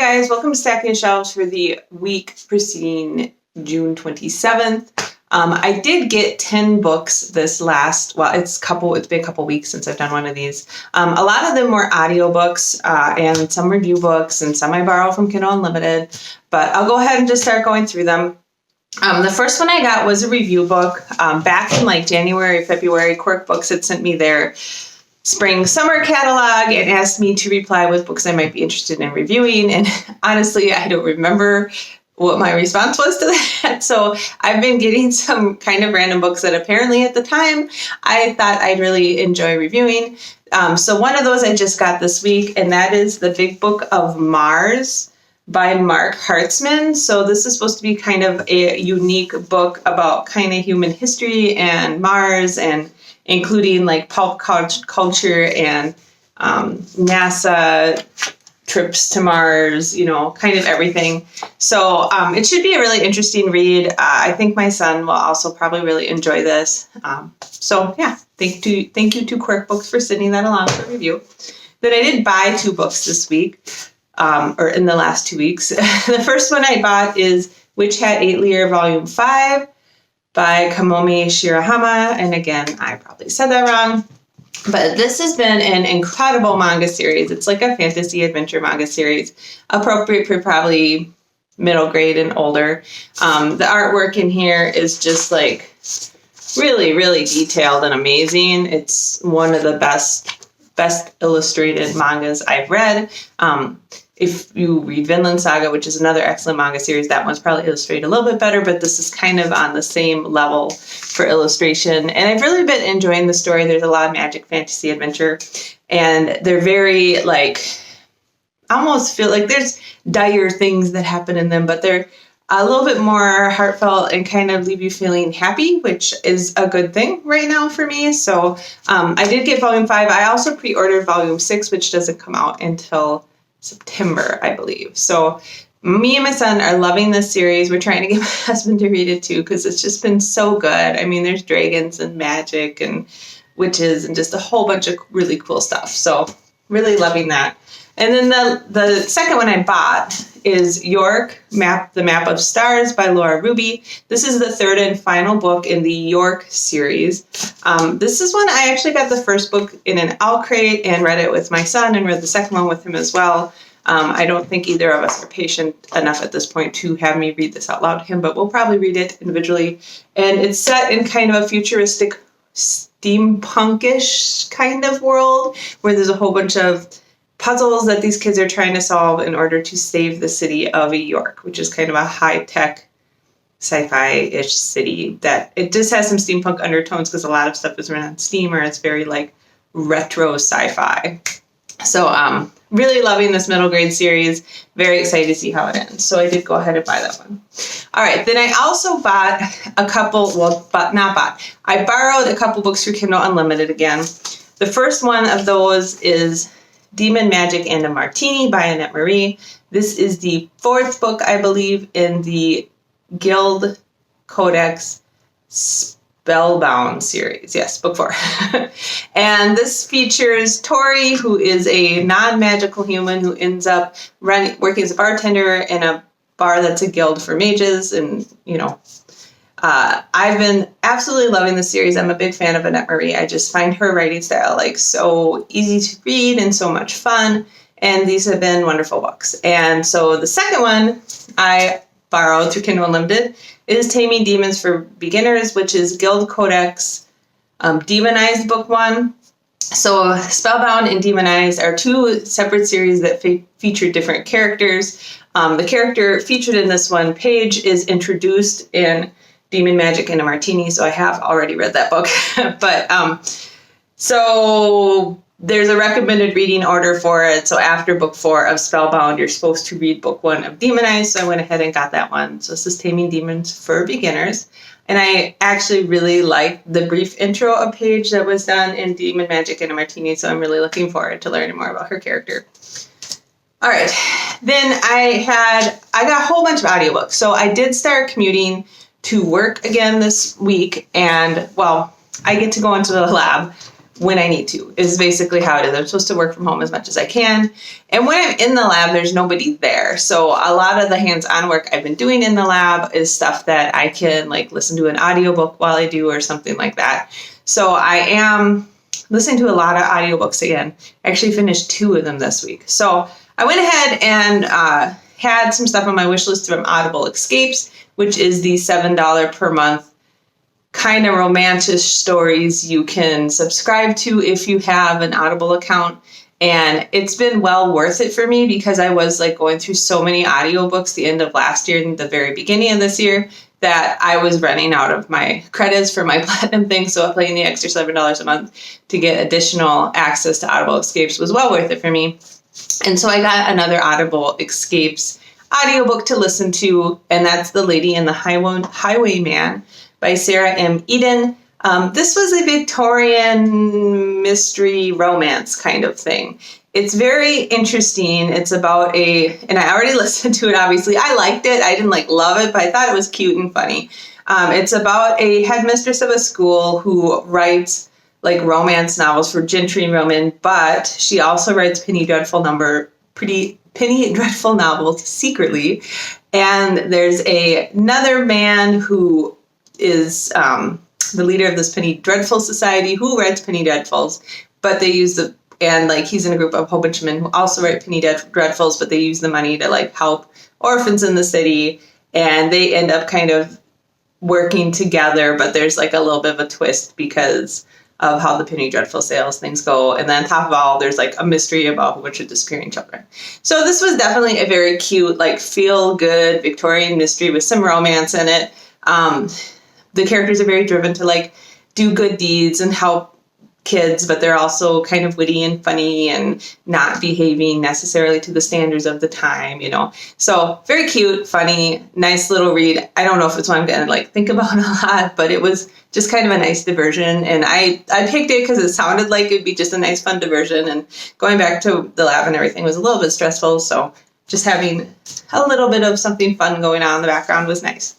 guys, welcome to Stacking Shelves for the week preceding June 27th. I did get 10 books this last, it's been a couple weeks since I've done one of these. A lot of them were audiobooks and some review books and some I borrowed from Kindle Unlimited, but I'll go ahead and just start going through them. The first one I got was a review book. Back in like January, February, Quirk Books had sent me their spring summer catalog and asked me to reply with books I might be interested in reviewing. And honestly, I don't remember what my response was to that. So I've been getting some kind of random books that apparently at the time I thought I'd really enjoy reviewing. So one of those I just got this week, and that is The Big Book of Mars by Mark Hartzman. So this is supposed to be kind of a unique book about kind of human history and Mars, and including like pulp culture and NASA trips to Mars, kind of everything. So it should be a really interesting read. I think my son will also probably really enjoy this. Thank you to Quirk Books for sending that along for review. Then I did buy 2 books this week, or in the last 2 weeks. The first one I bought is Witch Hat 8-Layer Volume 5 by Kamomi Shirahama. And again, I probably said that wrong. But this has been an incredible manga series. It's like a fantasy adventure manga series, appropriate for probably middle grade and older. The artwork in here is just like really, really detailed and amazing. It's one of the best illustrated mangas I've read. If you read Vinland Saga, which is another excellent manga series, that one's probably illustrated a little bit better, but this is kind of on the same level for illustration. And I've really been enjoying the story. There's a lot of magic, fantasy, adventure, and they're very almost feel like there's dire things that happen in them, but they're a little bit more heartfelt and kind of leave you feeling happy, which is a good thing right now for me. So I did get Volume 5. I also pre-ordered Volume 6, which doesn't come out until September, I believe. So me and my son are loving this series. We're trying to get my husband to read it too, because it's just been so good. I mean, there's dragons and magic and witches and just a whole bunch of really cool stuff. So really loving that. And then the second one I bought is York, The Map of Stars by Laura Ruby. This is the third and final book in the York series. This is one I actually got the first book in an owl crate and read it with my son and read the second one with him as well. I don't think either of us are patient enough at this point to have me read this out loud to him, but we'll probably read it individually. And it's set in kind of a futuristic steampunkish kind of world where there's a whole bunch of puzzles that these kids are trying to solve in order to save the city of York, which is kind of a high-tech sci-fi-ish city that it just has some steampunk undertones because a lot of stuff is run on steam, or it's very like retro sci-fi. So really loving this middle grade series. Very excited to see how it ends. So I did go ahead and buy that one. All right. Then I also bought I borrowed a couple books for Kindle Unlimited again. The first one of those is Demon, Magic, and a Martini by Annette Marie. This is the 4th book, I believe, in the Guild Codex Spellbound series. Yes, book 4. And this features Tori, who is a non-magical human who ends up working as a bartender in a bar that's a guild for mages. And, I've been absolutely loving this series. I'm a big fan of Annette Marie. I just find her writing style so easy to read and so much fun. And these have been wonderful books. And so the second one I borrowed through Kindle Unlimited is Taming Demons for Beginners, which is Guild Codex Demonized Book 1. So Spellbound and Demonized are 2 separate series that feature different characters. The character featured in this one, Paige, is introduced in Demon, Magic, and a Martini, so I have already read that book. But so there's a recommended reading order for it. So after book 4 of Spellbound, you're supposed to read book 1 of Demonized. So I went ahead and got that one. So this is Taming Demons for Beginners. And I actually really liked the brief intro of Paige that was done in Demon, Magic, and a Martini. So I'm really looking forward to learning more about her character. All right. Then I got a whole bunch of audiobooks. So I did start commuting to work again this week. And, I get to go into the lab when I need to, is basically how it is. I'm supposed to work from home as much as I can. And when I'm in the lab, there's nobody there. So a lot of the hands-on work I've been doing in the lab is stuff that I can like listen to an audiobook while I do or something like that. So I am listening to a lot of audiobooks again. I actually finished 2 of them this week. So I went ahead and had some stuff on my wish list from Audible Escapes, which is the $7 per month kind of romantic stories you can subscribe to if you have an Audible account. And it's been well worth it for me because I was like going through so many audiobooks the end of last year and the very beginning of this year that I was running out of my credits for my platinum thing. So paying the extra $7 a month to get additional access to Audible Escapes was well worth it for me. And so I got another Audible Escapes audiobook to listen to, and that's The Lady and the Highwayman by Sarah M. Eden. This was a Victorian mystery romance kind of thing. It's very interesting. It's about and I already listened to it, obviously. I liked it. I didn't love it, but I thought it was cute and funny. It's about a headmistress of a school who writes romance novels for gentry women, but she also writes Penny Dreadful novels secretly. And there's another man who is the leader of this Penny Dreadful Society who writes Penny Dreadfuls, but they use he's in a group of a whole bunch of men who also write Penny Dreadfuls, but they use the money to help orphans in the city, and they end up kind of working together, but there's a little bit of a twist because of how the Penny Dreadful sales things go. And then on top of all, there's a mystery about a bunch of disappearing children. So this was definitely a very cute, feel-good Victorian mystery with some romance in it. The characters are very driven to do good deeds and help kids, but they're also kind of witty and funny and not behaving necessarily to the standards of the time, So very cute, funny, nice little read. I don't know if it's one I'm going to think about a lot, but it was just kind of a nice diversion. And I picked it because it sounded like it'd be just a nice, fun diversion. And going back to the lab and everything was a little bit stressful. So just having a little bit of something fun going on in the background was nice.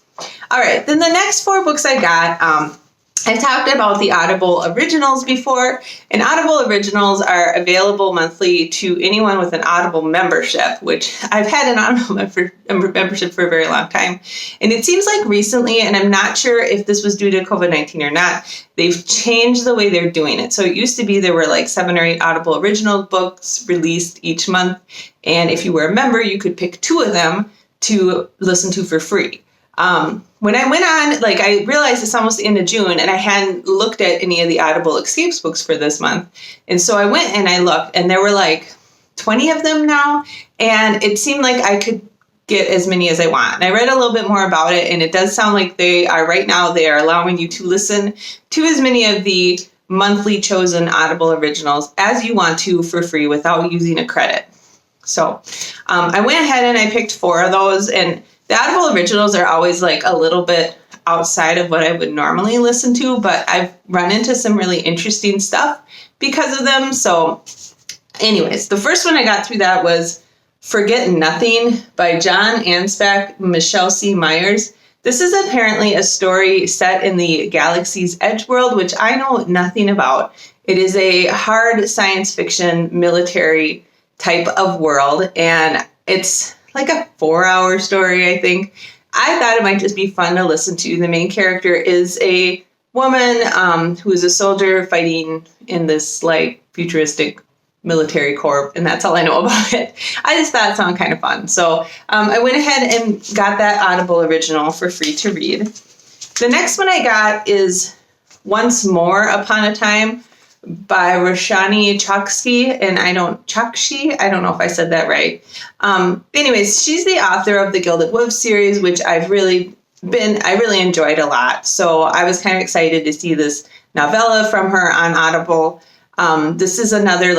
All right, then the next 4 books I got, I've talked about the Audible Originals before, and Audible Originals are available monthly to anyone with an Audible membership, which I've had an Audible membership for a very long time. And it seems like recently, and I'm not sure if this was due to COVID-19 or not, they've changed the way they're doing it. So it used to be there were 7 or 8 Audible Original books released each month, and if you were a member, you could pick 2 of them to listen to for free. When I went on, I realized it's almost the end of June and I hadn't looked at any of the Audible Escapes books for this month. And so I went and I looked and there were 20 of them now. And it seemed like I could get as many as I want. And I read a little bit more about it, and it does sound like they are allowing you to listen to as many of the monthly chosen Audible Originals as you want to for free without using a credit. So I went ahead and I picked 4 of those, and the Audible Originals are always a little bit outside of what I would normally listen to, but I've run into some really interesting stuff because of them. So anyways, the first one I got through that was Forget Nothing by John Ansbach, Michelle C. Myers. This is apparently a story set in the Galaxy's Edge world, which I know nothing about. It is a hard science fiction military type of world, and it's a 4-hour story, I think. I thought it might just be fun to listen to. The main character is a woman who is a soldier fighting in this futuristic military corps, and that's all I know about it. I just thought it sounded kind of fun. So I went ahead and got that Audible Original for free to read. The next one I got is Once More Upon a Time by Roshani Chokshi, and I don't know if I said that right. Anyways, she's the author of the Gilded Wolf series, which I really enjoyed a lot. So I was kind of excited to see this novella from her on Audible. This is another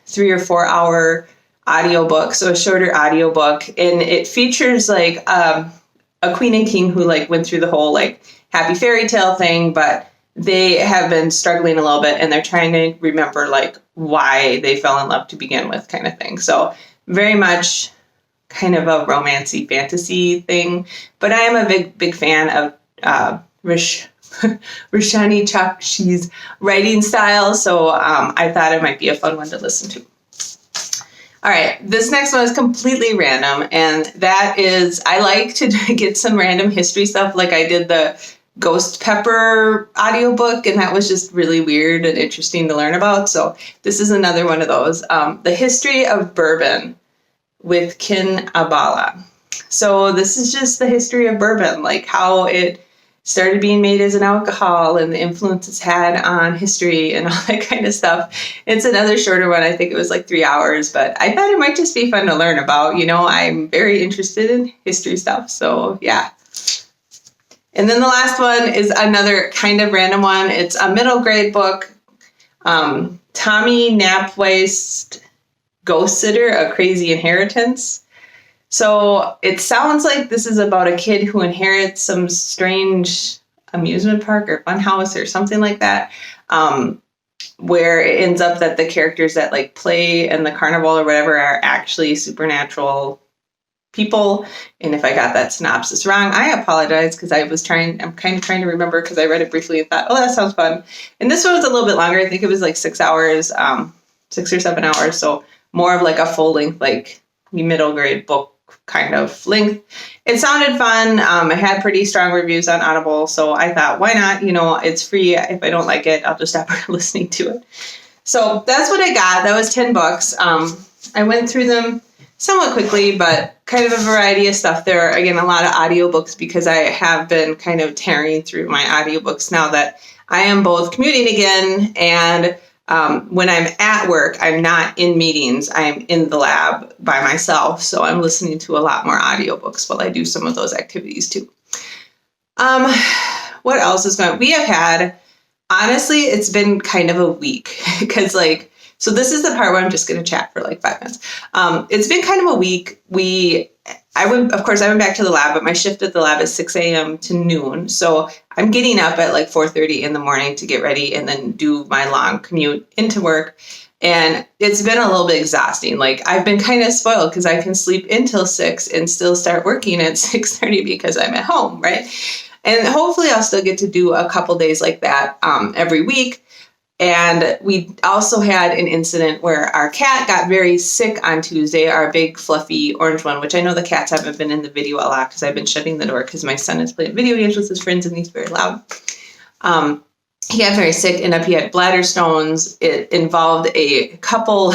3 or 4 hour audiobook, so a shorter audiobook, and it features a queen and king who went through the whole happy fairy tale thing, but they have been struggling a little bit and they're trying to remember why they fell in love to begin with, kind of thing. So very much kind of a romancy fantasy thing, but I am a big fan of Roshani Chakshi's writing style. So I thought it might be a fun one to listen to. All right, this next one is completely random, and that is, I like to get some random history stuff, like I did the Ghost Pepper audiobook, and that was just really weird and interesting to learn about. So this is another one of those. The History of Bourbon with Kin Abala. So this is just the history of bourbon, like how it started being made as an alcohol and the influence it's had on history and all that kind of stuff. It's another shorter one. I think it was like 3 hours, but I thought it might just be fun to learn about. You know, I'm very interested in history stuff. So yeah. And then the last one is another kind of random one. It's a middle grade book. Tommy Napweist, Ghost Sitter, A Crazy Inheritance. So it sounds like this is about a kid who inherits some strange amusement park or fun house or something like that, where it ends up that the characters that like play in the carnival or whatever are actually supernatural people. And if I got that synopsis wrong, I apologize, because I'm kind of trying to remember, because I read it briefly and thought, oh, that sounds fun. And this one was a little bit longer. I think it was like 6 hours, 6 or 7 hours. So more of like a full length, like middle grade book kind of length. It sounded fun. It had pretty strong reviews on Audible, so I thought, why not? You know, it's free. If I don't like it, I'll just stop listening to it. So that's what I got. That was 10 books. I went through them somewhat quickly, but kind of a variety of stuff. There are, again, a lot of audiobooks, because I have been kind of tearing through my audiobooks now that I am both commuting again, and when I'm at work, I'm not in meetings. I'm in the lab by myself. So I'm listening to a lot more audiobooks while I do some of those activities too. What else is going on? We have had, honestly, it's been kind of a week, because so this is the part where I'm just going to chat for like 5 minutes. It's been kind of a week. I went back to the lab, but my shift at the lab is 6 a.m. to noon. So I'm getting up at like 4:30 in the morning to get ready and then do my long commute into work. And it's been a little bit exhausting. Like, I've been kind of spoiled, because I can sleep until 6 and still start working at 6:30 because I'm at home, right? And hopefully I'll still get to do a couple days like that every week. And we also had an incident where our cat got very sick on Tuesday, our big fluffy orange one, which I know the cats haven't been in the video a lot because I've been shutting the door because my son is playing video games with his friends and he's very loud. He got very sick, and he had bladder stones. It involved a couple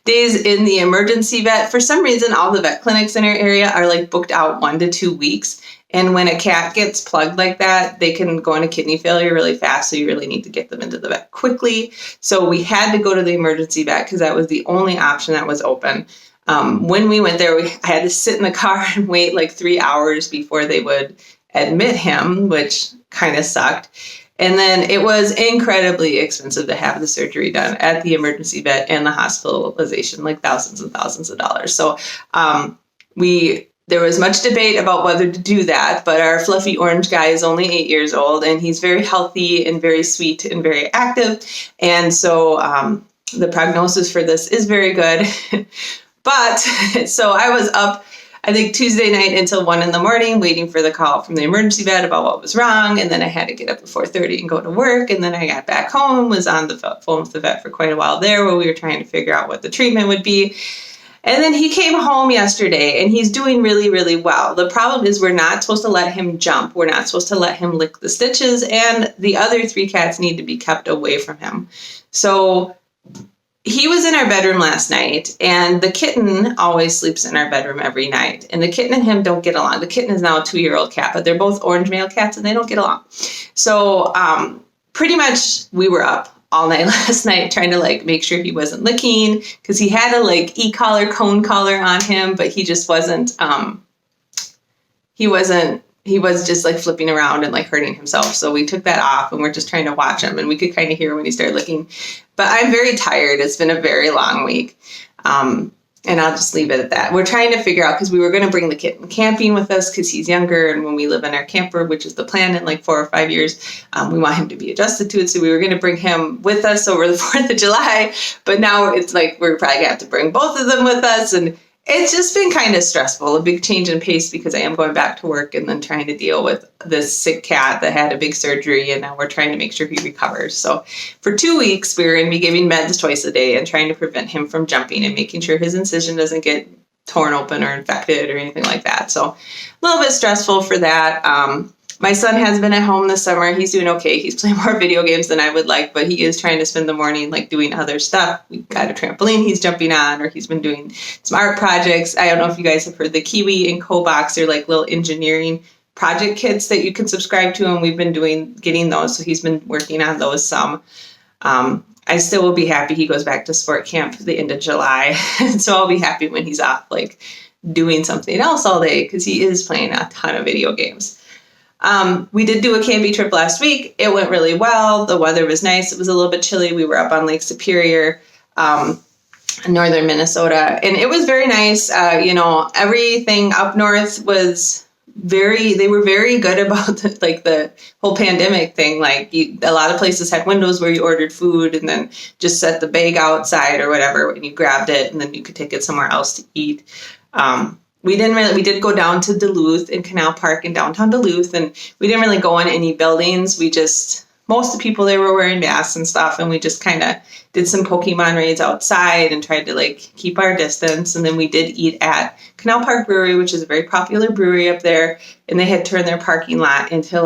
days in the emergency vet. For some reason, all the vet clinics in our area are like booked out 1 to 2 weeks. And when a cat gets plugged like that, they can go into kidney failure really fast. So you really need to get them into the vet quickly. So we had to go to the emergency vet because that was the only option that was open. When we went there, I had to sit in the car and wait like 3 hours before they would admit him, which kind of sucked. And then it was incredibly expensive to have the surgery done at the emergency vet and the hospitalization, like thousands and thousands of dollars. So there was much debate about whether to do that, but our fluffy orange guy is only 8 years old, and he's very healthy and very sweet and very active. And so the prognosis for this is very good. But so I was up, I think, Tuesday night until 1 a.m. waiting for the call from the emergency vet about what was wrong. And then I had to get up at 4:30 and go to work. And then I got back home, was on the phone with the vet for quite a while there, where we were trying to figure out what the treatment would be. And then he came home yesterday, and he's doing really, really well. The problem is we're not supposed to let him jump. We're not supposed to let him lick the stitches, and the other 3 cats need to be kept away from him. So he was in our bedroom last night, and the kitten always sleeps in our bedroom every night. And the kitten and him don't get along. The kitten is now a 2-year-old cat, but they're both orange male cats, and they don't get along. So pretty much we were up all night last night trying to like make sure he wasn't licking, because he had a like e-collar, cone collar on him, but he just wasn't, he was just like flipping around and like hurting himself. So we took that off, and we're just trying to watch him, and we could kind of hear when he started licking. But I'm very tired. It's been a very long week. And I'll just leave it at that. We're trying to figure out, because we were going to bring the kitten camping with us because he's younger, and when we live in our camper, which is the plan in like 4 or 5 years, we want him to be adjusted to it. So we were going to bring him with us over the 4th of July, but now it's like we're probably going to have to bring both of them with us, and It's just been kind of stressful, a big change in pace because I am going back to work and then trying to deal with this sick cat that had a big surgery, and now we're trying to make sure he recovers. So for 2 weeks, we're going to be giving meds twice a day and trying to prevent him from jumping and making sure his incision doesn't get torn open or infected or anything like that. So a little bit stressful for that. My son has been at home this summer. He's doing okay. He's playing more video games than I would like, but he is trying to spend the morning like doing other stuff. We got a trampoline he's jumping on, or he's been doing some art projects. I don't know if you guys have heard the Kiwi and Co-Box. They're like little engineering project kits that you can subscribe to, and we've been getting those. So he's been working on those some. I still will be happy he goes back to sport camp the end of July. So I'll be happy when he's off like doing something else all day, because he is playing a ton of video games. We did do a camping trip last week. It went really well. The weather was nice. It was a little bit chilly. We were up on Lake Superior, northern Minnesota, and it was very nice. Everything up north was they were very good about the whole pandemic thing. Like a lot of places had windows where you ordered food and then just set the bag outside or whatever, and you grabbed it and then you could take it somewhere else to eat. We did go down to Duluth in Canal Park in downtown Duluth, and we didn't really go in any buildings. Most of the people there were wearing masks and stuff, and we just kind of did some Pokemon raids outside and tried to keep our distance. And then we did eat at Canal Park Brewery, which is a very popular brewery up there, and they had turned their parking lot into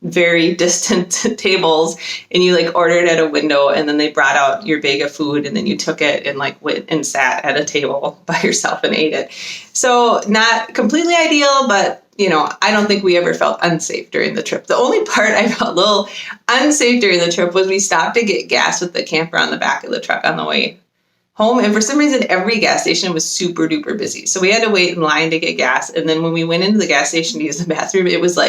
very distant tables, and you ordered at a window, and then they brought out your bag of food, and then you took it and went and sat at a table by yourself and ate it. So not completely ideal, but I don't think we ever felt unsafe during the trip. The only part I felt a little unsafe during the trip was we stopped to get gas with the camper on the back of the truck on the way home, and for some reason every gas station was super duper busy, so we had to wait in line to get gas. And then when we went into the gas station to use the bathroom, it was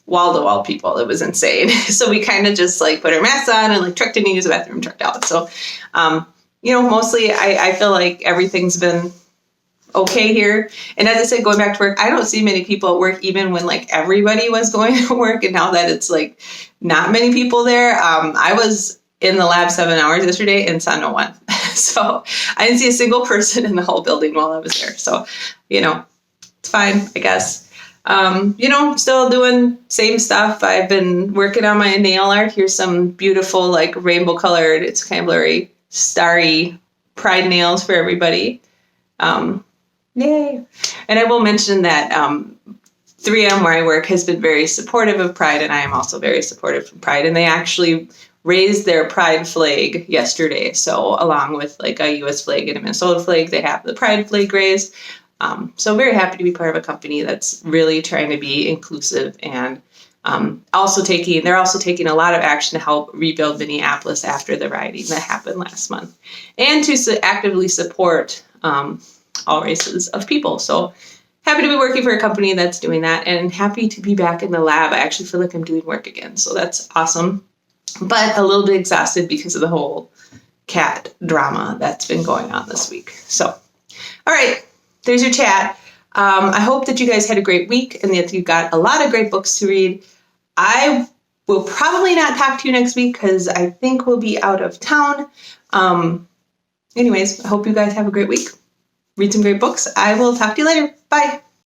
wall-to-wall people. It was insane. So we kind of just put our masks on and trucked in to use the bathroom, trucked out. So, mostly I feel like everything's been okay here. And as I said, going back to work, I don't see many people at work, even when everybody was going to work. And now that it's not many people there, I was in the lab 7 hours yesterday and saw no one. So I didn't see a single person in the whole building while I was there. So, it's fine, I guess. Still doing same stuff. I've been working on my nail art. Here's some beautiful, rainbow colored, it's kind of blurry, starry pride nails for everybody. Yay. And I will mention that 3M, where I work, has been very supportive of Pride, and I am also very supportive of Pride. And they actually raised their Pride flag yesterday. So along with a U.S. flag and a Minnesota flag, they have the Pride flag raised. So very happy to be part of a company that's really trying to be inclusive, and they're also taking a lot of action to help rebuild Minneapolis after the rioting that happened last month, and to actively support all races of people. So happy to be working for a company that's doing that, and happy to be back in the lab. I actually feel like I'm doing work again, so that's awesome, but a little bit exhausted because of the whole cat drama that's been going on this week. So, all right. There's your chat. I hope that you guys had a great week and that you got a lot of great books to read. I will probably not talk to you next week because I think we'll be out of town. Anyways, I hope you guys have a great week. Read some great books. I will talk to you later. Bye.